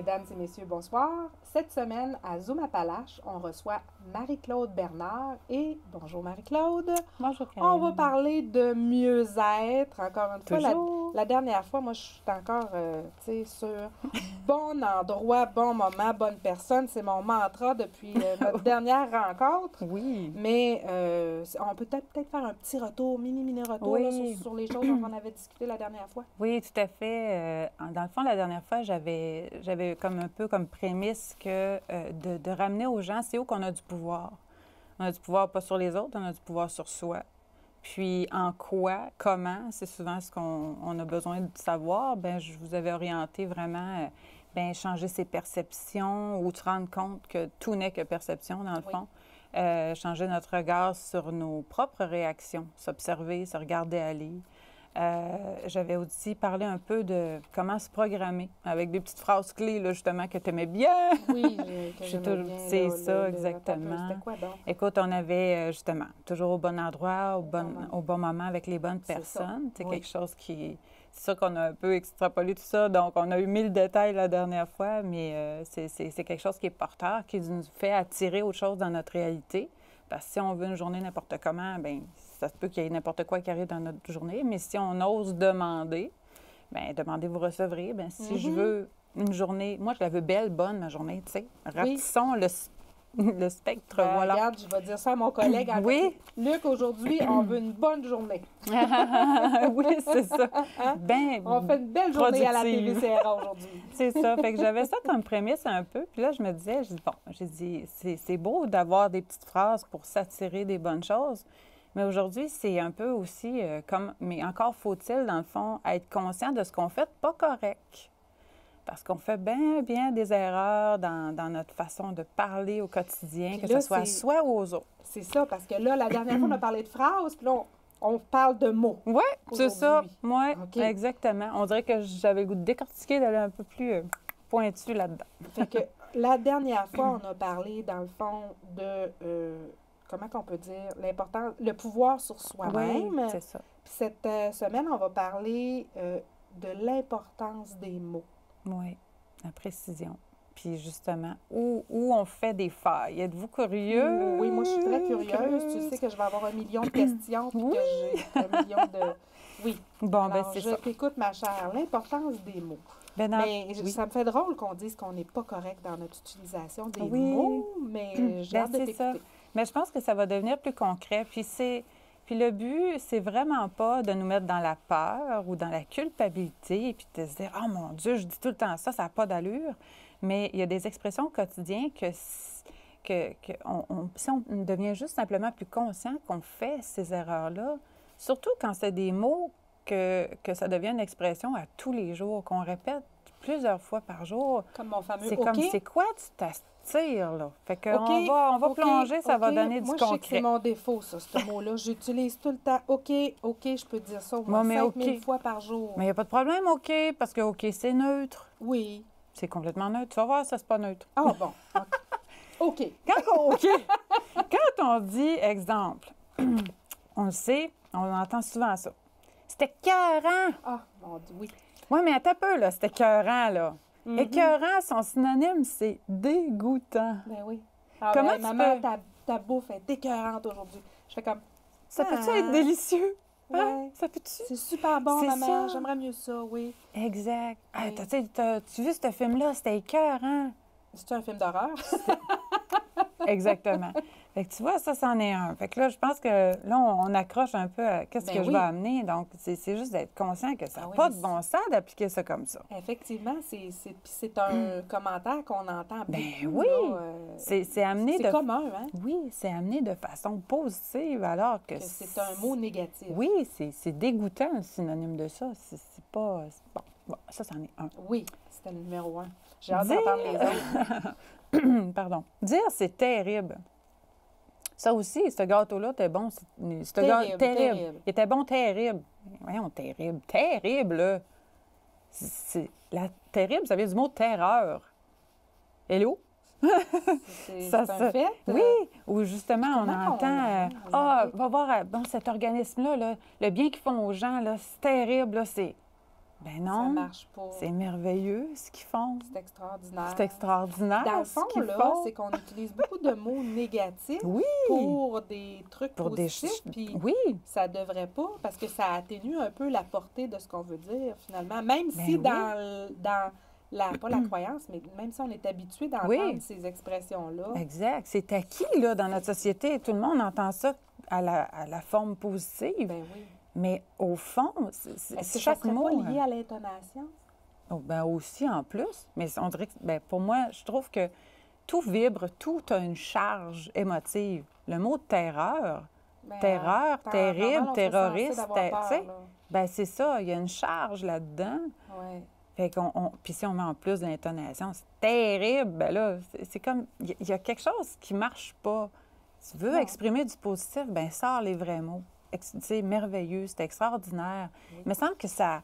Mesdames et messieurs, bonsoir. Cette semaine, à Zoom Appalaches, on reçoit Marie-Claude Bernard. Et bonjour Marie-Claude. Bonjour Karine. On va parler de mieux-être. Encore une fois, la dernière fois, moi, je suis encore, sur bon endroit, bon moment, bonne personne. C'est mon mantra depuis notre dernière rencontre. Oui. Mais on peut peut-être faire un petit retour, mini retour Oui. là, sur les choses dont on avait discuté la dernière fois. Oui, tout à fait. Dans le fond, la dernière fois, j'avais comme un peu comme prémisse que de ramener aux gens, c'est où qu'on a du pouvoir. On a du pouvoir pas sur les autres, on a du pouvoir sur soi. Puis en quoi, comment, c'est souvent ce qu'on a besoin de savoir. Bien, je vous avais orienté vraiment, changer ses perceptions ou se rendre compte que tout n'est que perception, dans le fond. Changer notre regard sur nos propres réactions, s'observer, se regarder aller. J'avais aussi parlé un peu de comment se programmer avec des petites phrases clés, là, justement, que tu aimais bien. Oui, que j'aimais bien. C'est ça, exactement. C'était quoi donc? Écoute, on avait justement toujours au bon endroit, au bon moment avec les bonnes personnes. C'est quelque chose qui... C'est sûr qu'on a un peu extrapolé tout ça, donc on a eu 1000 détails la dernière fois, mais c'est quelque chose qui est porteur, qui nous fait attirer autre chose dans notre réalité. Parce que si on veut une journée n'importe comment, bien, ça se peut qu'il y ait n'importe quoi qui arrive dans notre journée. Mais si on ose demander, bien, demandez, vous recevrez. Bien, si je veux une journée... Moi, je la veux belle, bonne, ma journée, tu sais. Rapetissons le spectre, voilà. Regarde, je vais dire ça à mon collègue. Oui. Luc, aujourd'hui, on veut une bonne journée. Oui, c'est ça. Ben, on fait une belle journée à la TVCRA aujourd'hui. C'est ça. Fait que j'avais ça comme prémisse un peu. Puis là, je me disais, c'est beau d'avoir des petites phrases pour s'attirer des bonnes choses. Mais aujourd'hui, c'est un peu aussi mais encore faut-il, dans le fond, être conscient de ce qu'on fait pas correct. Parce qu'on fait bien des erreurs dans notre façon de parler au quotidien, que ce soit à soi ou aux autres. C'est ça, parce que là, la dernière fois, on a parlé de phrases, puis là, on parle de mots. Oui, c'est ça. Oui, okay. Exactement. On dirait que j'avais le goût de décortiquer, d'aller un peu plus pointu là-dedans. Fait que la dernière fois, on a parlé, dans le fond, de... comment qu'on peut dire? L'importance, le pouvoir sur soi-même. Oui, c'est ça. Puis cette semaine, on va parler de l'importance des mots. Oui, la précision. Puis justement, où on fait des failles. Êtes-vous curieux? Oui, moi, je suis très curieuse. Tu sais que je vais avoir 1 million de questions, puis que j'ai 1 million de... Oui. Bon, alors, c'est je t'écoute, ma chère. L'importance des mots. Mais ça me fait drôle qu'on dise qu'on n'est pas correct dans notre utilisation des mots, mais j'ai hâte de t'écouter. Mais je pense que ça va devenir plus concret. Puis le but, c'est vraiment pas de nous mettre dans la peur ou dans la culpabilité et puis de se dire « Oh mon Dieu, je dis tout le temps ça, ça n'a pas d'allure. » Mais il y a des expressions quotidiennes que si on devient juste simplement plus conscient qu'on fait ces erreurs-là, surtout quand c'est des mots que ça devient une expression à tous les jours, qu'on répète plusieurs fois par jour. Comme mon fameux C'est comme, c'est quoi tu t'attires, là? Fait qu'on on va plonger, ça va donner du concret. Moi, je sais que c'est mon défaut, ça, ce mot-là. J'utilise tout le temps « OK, je peux dire ça au moins 5000 fois par jour. » Mais il n'y a pas de problème, OK, parce que OK, c'est neutre. Oui. C'est complètement neutre. Tu vas voir, ça, c'est pas neutre. Ah bon, OK. Quand on dit, exemple, on le sait, on entend souvent ça. C'était écœurant. Ah, mon Dieu, oui. Oui, mais attends un peu, là, c'était écœurant, là. Écœurant, son synonyme, c'est dégoûtant. Ben oui. Comment maman, ta bouffe est écœurante aujourd'hui. Je fais comme... Ça peut-tu être délicieux? Ouais. Hein? Ça peut-tu? C'est super bon, maman. J'aimerais mieux ça, oui. Exact. Oui. Tu vu ce film-là? C'était écœurant. C'est un film d'horreur? Exactement. Fait que tu vois, ça, c'en est un. Fait que là, je pense que là, on accroche un peu à qu'est-ce que je vais amener. Donc, c'est juste d'être conscient que ça n'a pas de bon sens d'appliquer ça comme ça. Effectivement, c'est un commentaire qu'on entend beaucoup. Ben oui! C'est amené C'est commun, hein? Oui, c'est amené de façon positive, alors que c'est un mot négatif. Oui, c'est dégoûtant, le synonyme de ça. C'est pas... Bon, ça, c'en est un. Oui, c'était le numéro 1. J'ai hâte d'entendre les autres. Pardon. Dire, c'est terrible. Ça aussi, ce gâteau-là était bon. Terrible. Il était bon, terrible. Voyons, terrible. Terrible, là. Terrible, ça vient du mot terreur. Hello? C'est un fait? Oui, ou justement, on entend va voir cet organisme-là, là, le bien qu'ils font aux gens, là, c'est terrible, là, c'est... Ben non. Ça marche pas. C'est merveilleux ce qu'ils font. C'est extraordinaire. C'est extraordinaire. Dans le fond, ce qu'ils là, font. c'est qu'on utilise beaucoup de mots négatifs Oui. pour des trucs Pour positifs, puis Oui. ça devrait pas, parce que ça atténue un peu la portée de ce qu'on veut dire, finalement. Même Ben si oui. dans pas la croyance, mais même si on est habitué d'entendre Oui. ces expressions-là. Exact. C'est acquis, là, dans notre société. Tout le monde entend ça à la forme positive. Ben oui. Mais au fond, Est-ce que chaque ça serait mot... pas lié à l'intonation? Oh, ben aussi, en plus. Mais on dirait que, ben, pour moi, je trouve que tout vibre, tout a une charge émotive. Le mot terreur, Ben, terreur, en terrible, normal, on serait censé terroriste, d'avoir peur, tu sais, là. ben c'est ça, il y a une charge là-dedans. Ouais. Fait puis si on met en plus de l'intonation, c'est terrible, ben là, c'est comme, il y a quelque chose qui marche pas. Si tu veux Non. exprimer du positif, ben sors les vrais mots. Tu sais, merveilleux, c'est extraordinaire. Oui. Il me semble que ça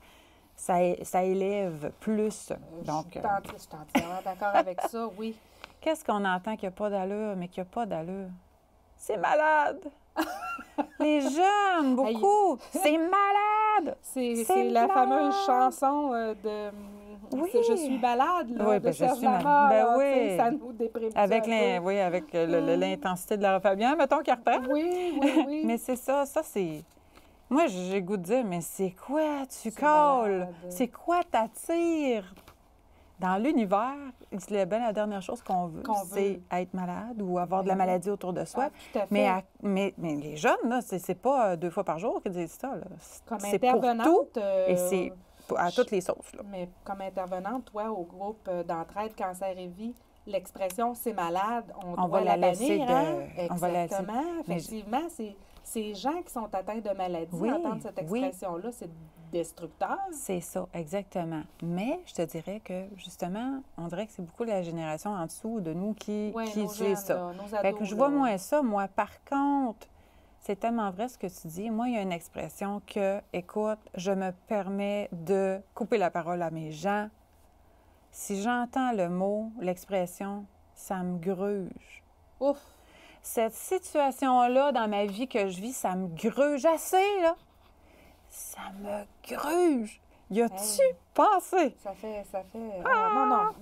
élève plus. Donc, Je suis entièrement d'accord avec ça, oui. qu'est-ce qu'on entend qu'il n'y a pas d'allure, mais qu'il n'y a pas d'allure? C'est malade! Les jeunes, beaucoup! C'est malade! C'est la malade! fameuse chanson de Oui. Je suis malade là, Oui, de ben, je Serge suis malade. Lama, Ben là, oui. tu sais, ça nous déprime Avec, un peu. oui, avec l'intensité de Lara Fabian, mettons, qui reprend. Oui, oui, oui. Mais c'est ça, c'est... Moi, j'ai le goût de dire, mais c'est quoi tu C'est colles? malade. C'est quoi t'attires? Dans l'univers, c'est bien la dernière chose qu'on veut, Qu'on c'est veut. être malade ou avoir de Ben la oui. maladie autour de soi. Ah, tout à fait. Mais les jeunes, là, c'est pas 2 fois par jour qu'ils disent ça. Là. Comme C'est pour tout intervenante, et c'est à toutes les sauces. Là. mais comme intervenante, toi, au groupe d'entraide Cancer et Vie, l'expression « c'est malade », on On doit va la laisser bannir, hein? on va la laisser. Exactement. Mais Effectivement, ces gens qui sont atteints de maladies, Oui, entendre cette oui. expression-là, c'est destructeur. C'est ça, exactement. Mais je te dirais que, justement, on dirait que c'est beaucoup la génération en dessous de nous qui Oui, nos utilise jeunes, ça. là, nos Fait ados, que je vois là. moins ça. Moi, par contre, c'est tellement vrai ce que tu dis. Moi, il y a une expression que, écoute, je me permets de couper la parole à mes gens. Si j'entends le mot, l'expression, ça me gruge. Ouf! Cette situation-là dans ma vie que je vis, ça me gruge assez, là. Ça me gruge. Y a-tu Hey. pensé? Ça fait...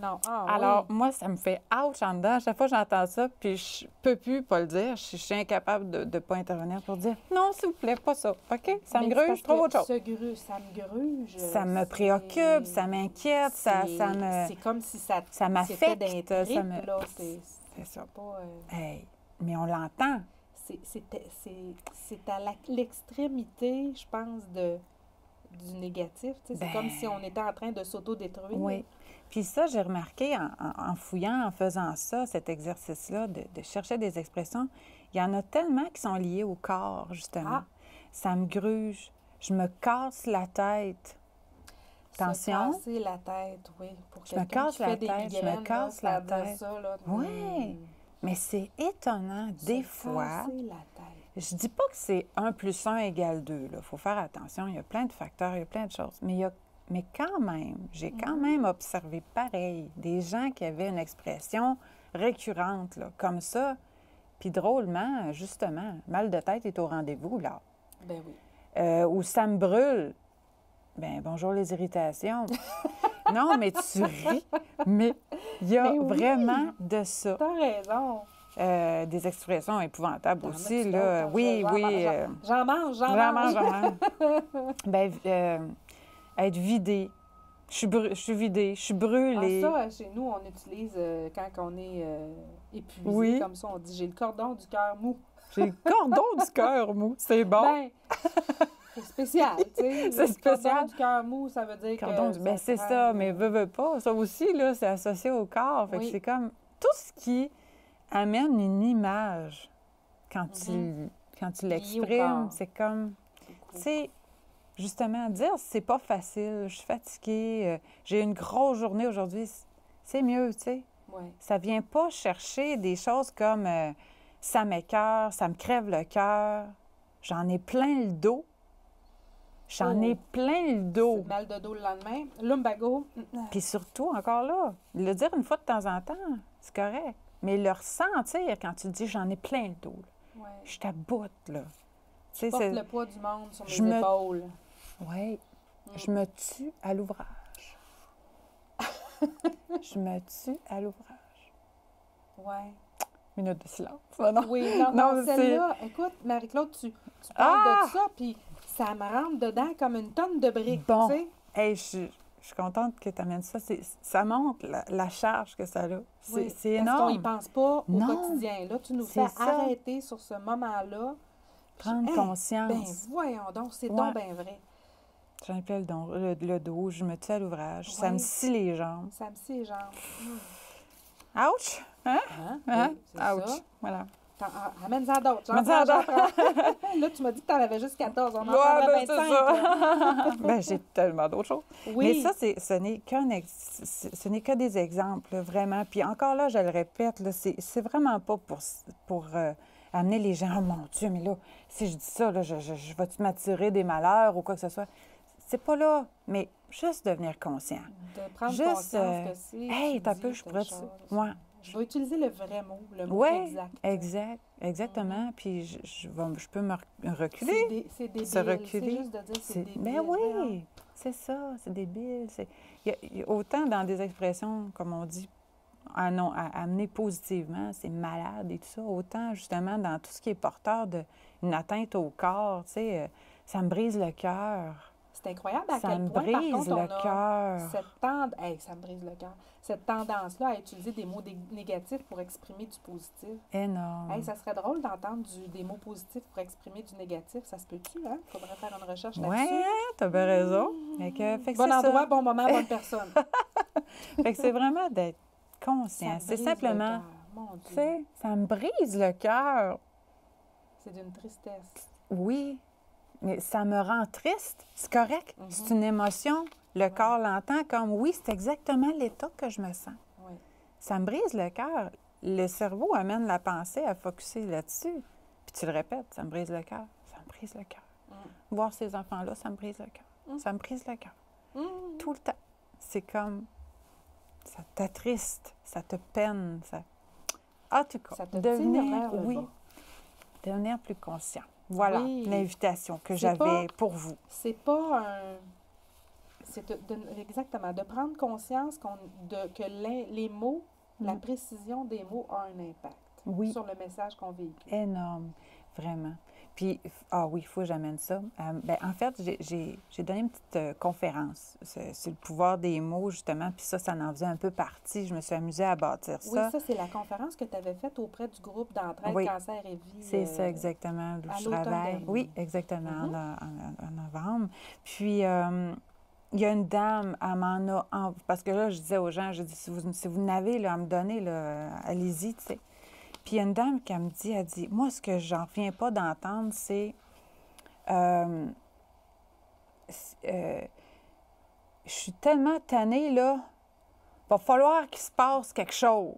non. Ah, Alors, oui. moi, ça me fait ouch en dedans. À chaque fois que j'entends ça, puis je peux plus pas le dire. Je suis incapable de ne pas intervenir pour dire non, s'il vous plaît, pas ça. OK? Ça me Mais c'est gruge, parce je trouve que autre chose. ça me gruge. Ça me préoccupe, ça m'inquiète, ça me. C'est comme si ça ça m'affecte, c'était ça d'un me- trip, là. C'est C'est ça. pas... Hey, mais on l'entend. c'est à l'extrémité, je pense, du négatif. Tu sais, c'est Ben, comme si on était en train de s'auto-détruire. Oui. Puis ça, j'ai remarqué en fouillant, en faisant ça, cet exercice-là, de chercher des expressions, il y en a tellement qui sont liées au corps, justement. Ah. Ça me gruge. Je me casse la tête. Attention. Se casser la tête, oui. Pour Je me quelqu'un casse qui la fait des tête, je me migraines, casse là, la ça veut tête. ça, là. Oui. Mais c'est étonnant, des Se fois. casser la tête. Je dis pas que c'est 1 + 1 = 2. Il faut faire attention. Il y a plein de facteurs, il y a plein de choses. Mais quand même, j'ai quand même observé pareil des gens qui avaient une expression récurrente, là, comme ça. Puis drôlement, justement, mal de tête est au rendez-vous, là. Ben oui. Ou ça me brûle. Ben bonjour les irritations. Non, mais tu ris. Mais il y a Mais oui. vraiment de ça. T'as raison. Des expressions épouvantables T'en aussi, as-tu là. d'autres? Oui, oui. J'en mange. J'en mange. Ben, être vidé. Je suis vidée, je suis brûlée. Ah, ça, chez nous, on utilise quand on est épuisé, Oui. comme ça, on dit « j'ai le cordon du cœur mou J'ai le cordon du cœur mou. C'est ». bon. Ben, c'est spécial, tu sais. C'est Le spécial. cordon du cœur mou, ça veut dire Cordon que... du... Ben, c'est prend, ça, mais veux pas. Ça aussi, là, c'est associé au corps. Fait que Oui. c'est comme tout ce qui amène une image quand tu l'exprimes. corps. C'est comme, C'est cool. tu sais, justement, dire c'est pas facile, je suis fatiguée, j'ai une grosse journée aujourd'hui, c'est mieux, tu sais. Ouais. Ça vient pas chercher des choses comme ça m'écoeure, ça me crève le cœur, j'en ai plein le dos. J'en ai plein le dos. Mal de dos le lendemain. Lumbago. Puis surtout, encore là, le dire une fois de temps en temps, c'est correct. Mais le ressentir quand tu dis j'en ai plein le dos, là. Ouais. Je t'aboute, là. Tu sais, Je porte le poids du monde sur Je mes me- épaules. Oui. Je me tue à l'ouvrage. Je me tue à l'ouvrage. Ouais. Minute de silence. Non. Oui, non, celle-là, écoute, Marie-Claude, tu parles de ça, puis ça me rentre dedans comme une tonne de briques, bon. tu sais. Hey, je suis contente que tu amènes ça. Ça montre la charge que ça a. C'est énorme. Parce qu'on n'y pense pas au quotidien. Là, tu nous fais arrêter sur ce moment-là. Prendre conscience. Ben voyons donc, c'est donc bien vrai. J'en ai plein le dos, je me tue à l'ouvrage. Oui. Ça me scie les jambes. Ça me scie les jambes. Ouch! Hein? Oui, ouch! Ça. Voilà. Amène-en d'autres. Là, tu m'as dit que tu en avais juste 14. On en prendrait 25. Ben, j'ai tellement d'autres choses. Oui. Mais ça, ce n'est que des exemples, là, vraiment. Puis encore là, je le répète, là, c'est vraiment pas pour amener les gens, oh mon Dieu, mais là, si je dis ça, là, je vais-tu m'attirer des malheurs ou quoi que ce soit? C'est pas là, mais juste devenir conscient. De prendre conscience que c'est... Hey, t'as peu, je pourrais... Ouais. Je vais utiliser le vrai mot, le mot exact. Exactement. Puis je peux me reculer. C'est débile. Se reculer. C'est juste de dire c'est débile. Ben oui, c'est ça, c'est débile. Il y a autant dans des expressions, comme on dit, à amener positivement, c'est malade et tout ça, autant justement dans tout ce qui est porteur d'une atteinte au corps, tu sais, ça me brise le cœur. C'est incroyable à quel point, par contre, on a ça me brise le cœur. Cette tendance-là à utiliser des mots négatifs pour exprimer du positif. Énorme. Ça serait drôle d'entendre des mots positifs pour exprimer du négatif. Ça se peut-tu, hein? Il faudrait faire une recherche là-dessus. Oui, tu as bien raison. Fait que bon endroit, bon moment, bonne personne. Fait que c'est vraiment d'être conscient. C'est simplement, tu sais, ça me brise le cœur. C'est d'une tristesse. Oui. Mais ça me rend triste. C'est correct. C'est une émotion. Le corps l'entend comme, oui, c'est exactement l'état que je me sens. Oui. Ça me brise le cœur. Le cerveau amène la pensée à focusser là-dessus. Puis tu le répètes, ça me brise le cœur. Ça me brise le cœur. Voir ces enfants-là, ça me brise le cœur. Ça me brise le cœur. Tout le temps. C'est comme, ça t'attriste, ça te peine. En tout cas, ça te devenir devenir plus conscient. Voilà l'invitation que j'avais pour vous. C'est pas un... C'est exactement, de prendre conscience que les mots, la précision des mots a un impact sur le message qu'on véhicule. Énorme, vraiment. Puis, oui, il faut que j'amène ça. En fait, j'ai donné une petite conférence sur le pouvoir des mots, justement, puis ça en faisait un peu partie. Je me suis amusée à bâtir ça. Oui, ça, c'est la conférence que tu avais faite auprès du groupe d'entraide Cancer et Vie. C'est ça, exactement, d'où je travaille. Dernier. Oui, exactement, en novembre. Puis, il y a une dame, elle m'en a... Parce que là, je disais aux gens, je dis, si vous n'avez là, à me donner, allez-y, tu sais. Puis il y a une dame qui me dit, elle dit, moi, ce que j'en reviens pas d'entendre, c'est... je suis tellement tannée, là, va falloir qu'il se passe quelque chose.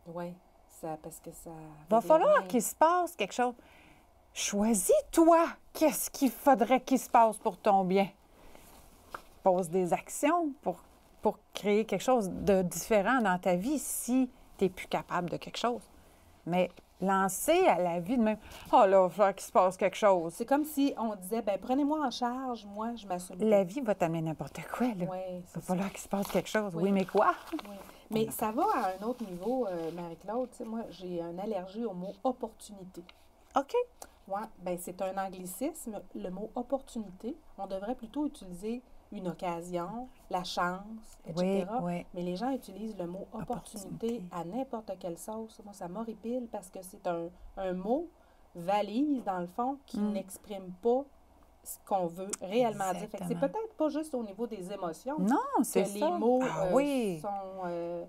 Oui, parce que ça... Va falloir qu'il se passe quelque chose. Choisis-toi qu'est-ce qu'il faudrait qu'il se passe pour ton bien. Pose des actions pour créer quelque chose de différent dans ta vie si tu n'es plus capable de quelque chose. Mais lancer à la vie de même, oh là, il va falloir qu'il se passe quelque chose. C'est comme si on disait, bien, prenez-moi en charge, moi, je m'assume. La vie va t'amener n'importe quoi, là. Oui, il va falloir qu'il se passe quelque chose. Oui, mais quoi? Oui. Mais ça va à un autre niveau, Marie-Claude. Tu sais, moi, j'ai une allergie au mot opportunité. OK. Oui, bien, c'est un anglicisme. Le mot opportunité, on devrait plutôt utiliser une occasion, la chance, etc. Oui. Mais les gens utilisent le mot opportunité à n'importe quelle sauce. Moi, ça m'horripile parce que c'est un mot valise, dans le fond, qui n'exprime pas ce qu'on veut réellement dire. Fait que c'est peut-être pas juste au niveau des émotions. Non, c'est ça. Les mots sont...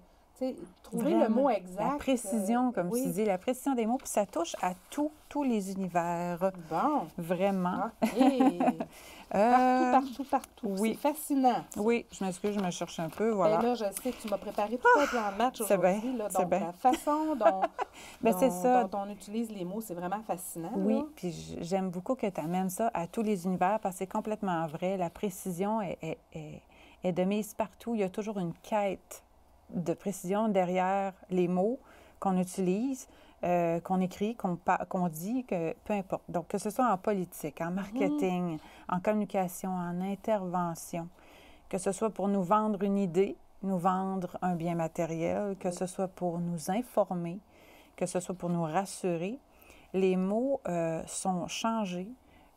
trouver le mot exact. La précision, comme tu dis, la précision des mots, puis ça touche à tous les univers. Bon. Vraiment. Partout. Oui. C'est fascinant. Oui, je m'excuse, je me cherche un peu, voilà. Et là, je sais que tu m'as préparé tout un plan de match aujourd'hui. Donc, la façon dont on utilise les mots, c'est vraiment fascinant. Oui, là. Puis j'aime beaucoup que tu amènes ça à tous les univers parce que c'est complètement vrai. La précision est de mise partout. Il y a toujours une quête de précision derrière les mots qu'on utilise. qu'on écrit, qu'on dit, peu importe. Donc, que ce soit en politique, en marketing, en communication, en intervention, que ce soit pour nous vendre une idée, nous vendre un bien matériel, que ce soit pour nous informer, que ce soit pour nous rassurer, les mots sont changés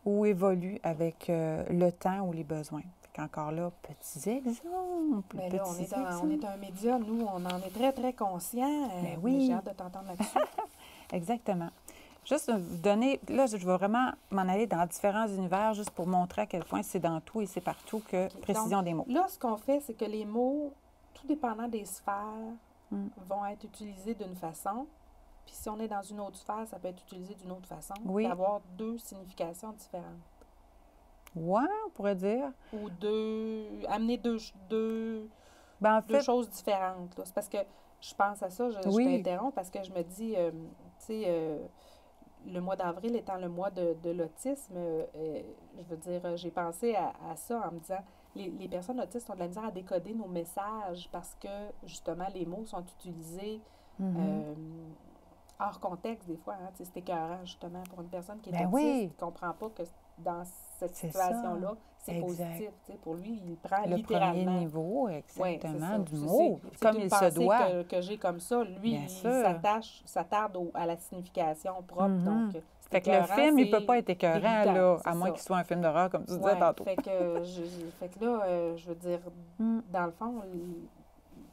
ou évoluent avec le temps ou les besoins. Encore là, petits exemples. Bien là, on est un média, nous, on en est très, très conscients. Ben oui. Mais j'ai hâte de t'entendre là-dessus. Exactement. Juste vous donner, là, je vais vraiment m'en aller dans différents univers juste pour montrer à quel point c'est dans tout et c'est partout que précision des mots. Là, ce qu'on fait, c'est que les mots, tout dépendant des sphères, vont être utilisés d'une façon. Puis si on est dans une autre sphère, ça peut être utilisé d'une autre façon. Oui. Et avoir deux significations différentes. Ouais, on pourrait dire. Ou amener deux choses différentes. C'est parce que je pense à ça, je t'interromps parce que je me dis, le mois d'avril étant le mois de l'autisme, je veux dire, j'ai pensé à ça en me disant, les personnes autistes ont de la misère à décoder nos messages parce que, justement, les mots sont utilisés hors contexte des fois. Hein, c'est écœurant, justement, pour une personne qui est autiste, qui ne comprend pas que dans cette situation-là, c'est positif. Pour lui, il prend le littéralement. Le premier niveau, exactement, du mot, c'est comme il se doit. Que j'ai comme ça. Lui, il s'attarde à la signification propre. Donc, fait que le film, il ne peut pas être écœurant, là, à moins qu'il soit un film d'horreur, comme tu disais tantôt. Fait que là, je veux dire, dans le fond,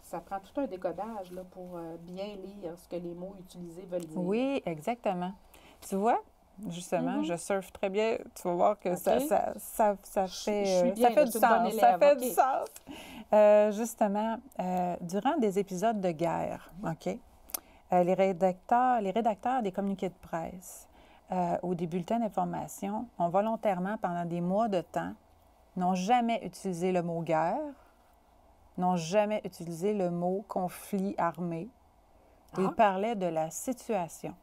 ça prend tout un décodage là, pour bien lire ce que les mots utilisés veulent dire. Oui, exactement. Tu vois, justement, je surfe très bien. Tu vas voir que ça fait du sens. Ça fait du sens. Justement, durant des épisodes de guerre, OK, les rédacteurs des communiqués de presse ou des bulletins d'information ont volontairement, pendant des mois de temps, n'ont jamais utilisé le mot « guerre », n'ont jamais utilisé le mot « conflit armé ». Ils parlaient de la situation.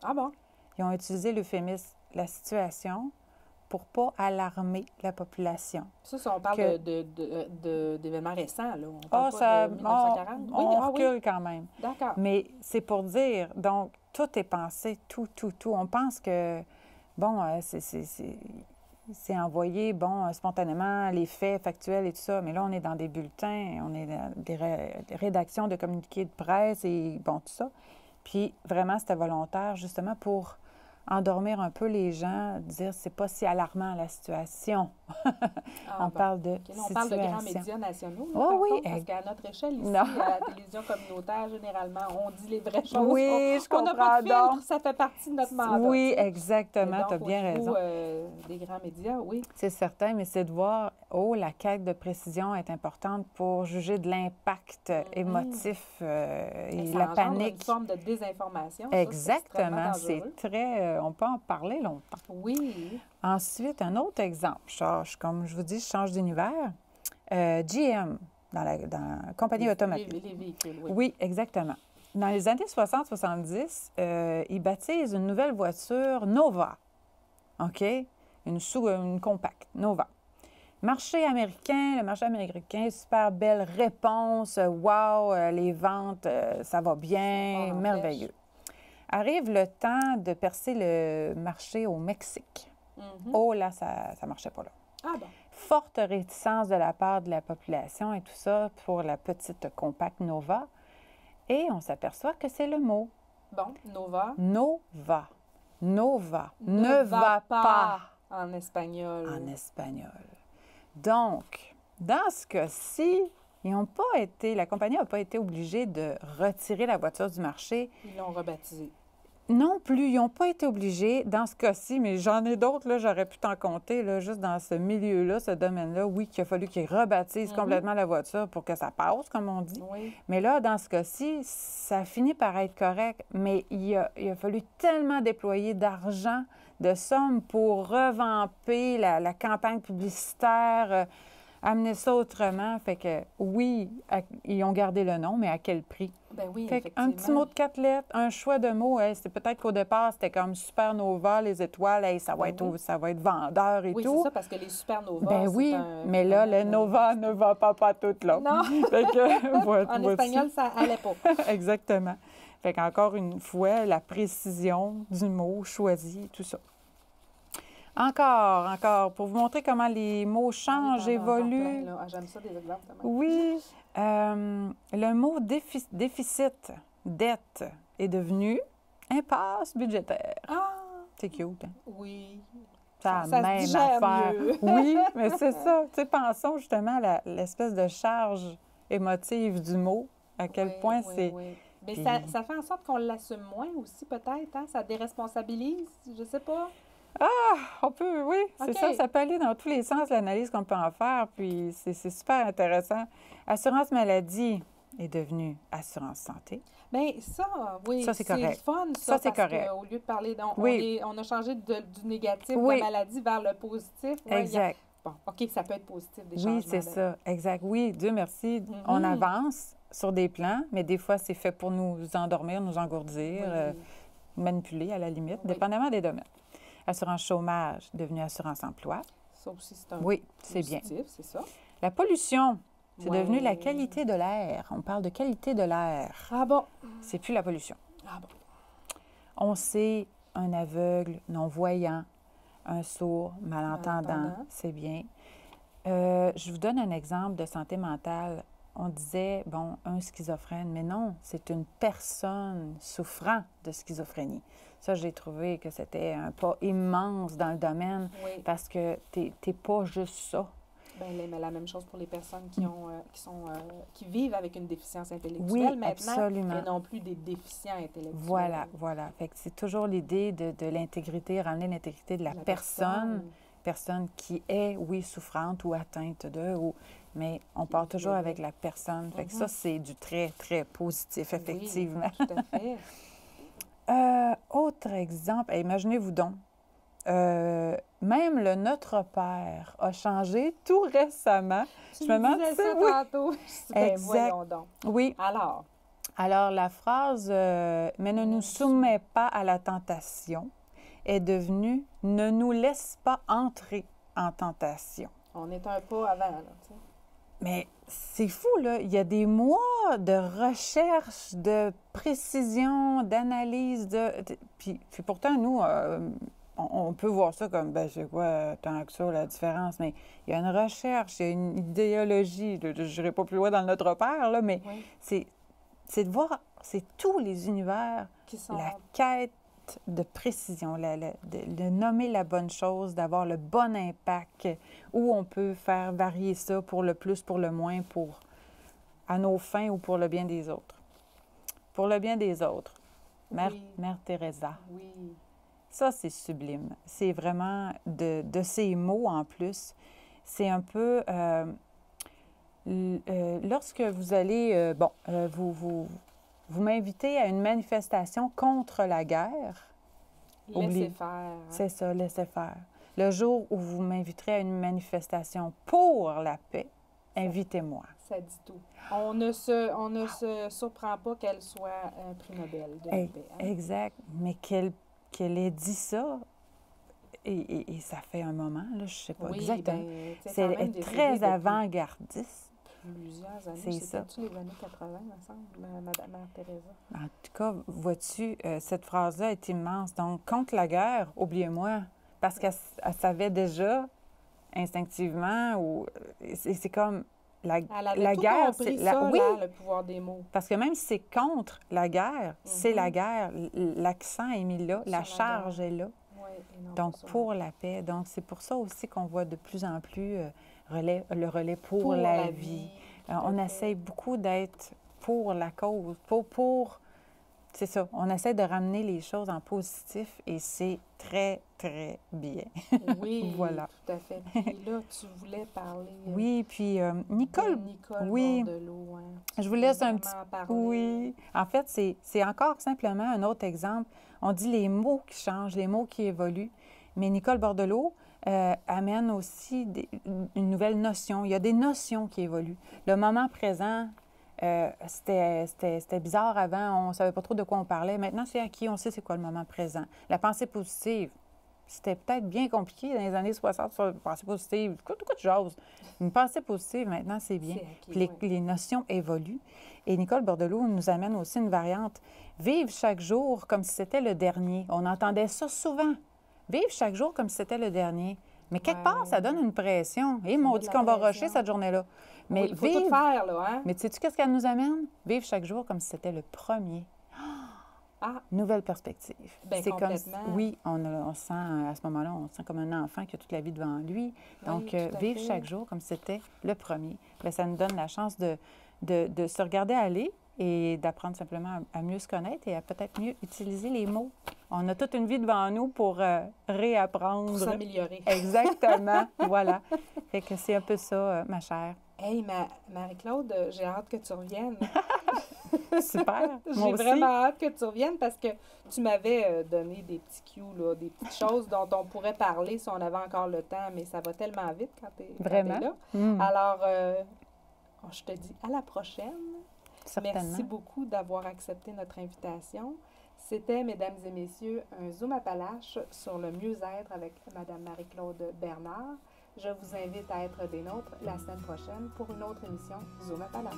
Ah bon? Ils ont utilisé l'euphémisme « la situation » pour ne pas alarmer la population. Ça on parle d'événements récents, là. On parle pas de 1940? On recule quand même. D'accord. Mais c'est pour dire, donc, tout est pensé, tout. On pense que, bon, c'est envoyé, bon, spontanément, les faits factuels et tout ça. Mais là, on est dans des bulletins, on est dans des rédactions de communiqués de presse et, bon, tout ça. Puis, vraiment, c'était volontaire, justement, pour endormir un peu les gens, dire c'est pas si alarmant la situation. Parle de situation. On parle de grands médias nationaux. Oui. Parce qu'à notre échelle, ici, à la télévision communautaire, généralement, on dit les vraies choses. Oui, je comprends. On n'a pas de filtre, ça fait partie de notre mandat. Oui, exactement, tu as bien raison. Des grands médias, oui. C'est certain, mais c'est de voir, la quête de précision est importante pour juger de l'impact émotif et la panique. Une forme de désinformation. Exactement, c'est très... on peut en parler longtemps. Oui. Ensuite, un autre exemple. Comme je vous dis, je change d'univers. GM, dans la compagnie automobile. Les véhicules, oui. Oui, exactement. Dans les années 60-70, ils baptisent une nouvelle voiture Nova. OK? Une compacte, Nova. Le marché américain, super belle réponse. Wow, les ventes, ça va bien, merveilleux. Arrive le temps de percer le marché au Mexique. Oh là, ça ne marchait pas là. Ah bon? Forte réticence de la part de la population et tout ça pour la petite compacte Nova. Et on s'aperçoit que c'est le mot. Bon, Nova. Nova. Ne va pas. En espagnol. Donc, dans ce cas-ci, la compagnie n'a pas été obligée de retirer la voiture du marché. Ils l'ont rebaptisée. Non plus, ils n'ont pas été obligés dans ce cas-ci, mais j'en ai d'autres, là, j'aurais pu t'en compter, là, juste dans ce milieu-là, ce domaine-là, oui, qu'il a fallu qu'ils rebaptisent complètement la voiture pour que ça passe, comme on dit. Oui. Mais là, dans ce cas-ci, ça finit par être correct, mais il a fallu tellement déployer d'argent, de sommes pour revamper la campagne publicitaire, amener ça autrement. Fait que, oui, ils ont gardé le nom, mais à quel prix? Ben oui, fait un petit mot de 4 lettres, un choix de mots. C'est peut-être qu'au départ, c'était comme Supernova, les étoiles, ça va être vendeur et tout. Oui, c'est ça, parce que les Supernovas, ben oui, mais là, le Nova ne va pas tout là. Non! Fait que, en espagnol, ça allait pas. Exactement. Fait qu'encore une fois, la précision du mot choisi, tout ça. Encore, pour vous montrer comment les mots changent, évoluent. J'aime ça, des exemples. Oui, le mot déficit, dette, est devenu impasse budgétaire. Ah! C'est cute, hein? Oui. Ça se même digère affaire. mieux. Oui, mais c'est ça. Tu sais, pensons justement à l'espèce de charge émotive du mot, à quel point c'est... Oui. Mais Puis... ça fait en sorte qu'on l'assume moins aussi, peut-être, hein? Ça déresponsabilise, je sais pas. On peut, oui, c'est ça. Ça peut aller dans tous les sens, l'analyse qu'on peut en faire, puis c'est super intéressant. Assurance maladie est devenue assurance santé. Bien, ça, oui, ça, c'est correct. Le fun, ça c'est parce correct. qu'au lieu de parler, on a changé du négatif de la maladie vers le positif. Ouais, exact. Bon, OK, ça peut être positif, des changements. Oui, c'est ça, exact. Oui, Dieu merci, on avance sur des plans, mais des fois, c'est fait pour nous endormir, nous engourdir, manipuler à la limite, dépendamment des domaines. Assurance chômage, devenue assurance emploi. Ça aussi, c'est un c'est bien. C'est ça. La pollution, c'est devenu la qualité de l'air. On parle de qualité de l'air. Ah bon? C'est plus la pollution. Ah bon? On sait un aveugle, non-voyant, un sourd, malentendant, c'est bien. Je vous donne un exemple de santé mentale. On disait, bon, un schizophrène, mais non, c'est une personne souffrant de schizophrénie. Ça, j'ai trouvé que c'était un pas immense dans le domaine parce que t'es pas juste ça. Bien, mais la même chose pour les personnes qui vivent avec une déficience intellectuelle maintenant, absolument. Et non plus des déficients intellectuels. Voilà. Fait que c'est toujours l'idée de l'intégrité, ramener l'intégrité de la personne qui est, oui, souffrante ou atteinte de, mais on part toujours avec la personne. Fait que ça, c'est du très, très positif, effectivement. Oui, tout à fait. Autre exemple, imaginez-vous donc, même le Notre Père a changé tout récemment. Je me demande ça tantôt. Ben, voyons donc. Oui. Alors, la phrase « Mais ne nous soumets pas à la tentation » est devenue « Ne nous laisse pas entrer en tentation ». On est un pas avant, là, tu sais. Mais c'est fou, là. Il y a des mois de recherche, de précision, d'analyse. Puis pourtant, nous, on peut voir ça comme, ben c'est quoi tant que ça, la différence? Mais il y a une recherche, il y a une idéologie. Je n'irai pas plus loin dans Notre Père, là, mais c'est de voir, c'est tous les univers, qui sont... la quête de précision, de nommer la bonne chose, d'avoir le bon impact, où on peut faire varier ça pour le plus, pour le moins, à nos fins ou pour le bien des autres. Pour le bien des autres. Mère Teresa. Oui. Ça, c'est sublime. C'est vraiment de ces mots en plus. C'est un peu... lorsque vous allez... Vous m'invitez à une manifestation contre la guerre. Laissez faire. C'est ça, laissez faire. Le jour où vous m'inviterez à une manifestation pour la paix, invitez-moi. Ça dit tout. On ne se surprend pas qu'elle soit un prix Nobel de la paix. Hein? Exact. Mais qu'elle ait dit ça, et ça fait un moment, là, je ne sais pas exactement. Elle est très avant-gardiste. Plusieurs années. C'est ça. C'était-tu les années 80, il me semble, Mère Teresa? En tout cas, vois-tu, cette phrase-là est immense. Donc, contre la guerre, oubliez-moi, parce qu'elle savait déjà instinctivement, c'est comme la guerre, c'est le pouvoir des mots. Parce que même si c'est contre la guerre, c'est la guerre. L'accent est mis là, la charge est là. Donc, pour la paix. Donc, c'est pour ça aussi qu'on voit de plus en plus le relais pour la vie. On essaie beaucoup d'être pour la cause, c'est ça, on essaie de ramener les choses en positif et c'est très, très bien. Oui, voilà. Tout à fait. Et là, tu voulais parler... Oui, puis Nicole Bordelot. Hein. Je vous laisse un petit... Oui. En fait, c'est encore simplement un autre exemple. On dit les mots qui changent, les mots qui évoluent. Mais Nicole Bordelot amène aussi une nouvelle notion. Il y a des notions qui évoluent. Le moment présent, c'était bizarre avant. On ne savait pas trop de quoi on parlait. Maintenant, c'est acquis. On sait c'est quoi le moment présent. La pensée positive, C'était peut-être bien compliqué dans les années 60 sur une pensée positive. Beaucoup de choses. Une pensée positive, maintenant, c'est bien. Puis les notions évoluent. Et Nicole Bordelot nous amène aussi une variante. Vivre chaque jour comme si c'était le dernier. On entendait ça souvent. Vivre chaque jour comme si c'était le dernier. Mais quelque part, ça donne une pression. Et on dit qu'on va rusher cette journée-là. Mais il faut tout faire, là, hein? Mais sais-tu qu'est-ce qu'elle nous amène? Vivre chaque jour comme si c'était le premier. Ah! Nouvelle perspective. Bien, complètement. Oui, on sent, à ce moment-là, on sent comme un enfant qui a toute la vie devant lui. Donc, vivre chaque jour comme si c'était le premier. Bien, ça nous donne la chance de se regarder aller et d'apprendre simplement à mieux se connaître et à peut-être mieux utiliser les mots. On a toute une vie devant nous pour réapprendre. Pour s'améliorer. Exactement, voilà. Fait que c'est un peu ça, ma chère. Hey, Marie-Claude, j'ai hâte que tu reviennes. Super. J'ai vraiment hâte que tu reviennes parce que tu m'avais donné des petits cues, là, des petites choses dont on pourrait parler si on avait encore le temps, mais ça va tellement vite quand tu es là. Alors, je te dis à la prochaine. Certainement. Merci beaucoup d'avoir accepté notre invitation. C'était, mesdames et messieurs, un Zoom Appalaches sur le mieux-être avec Mme Marie-Claude Bernard. Je vous invite à être des nôtres la semaine prochaine pour une autre émission Zoom Appalaches.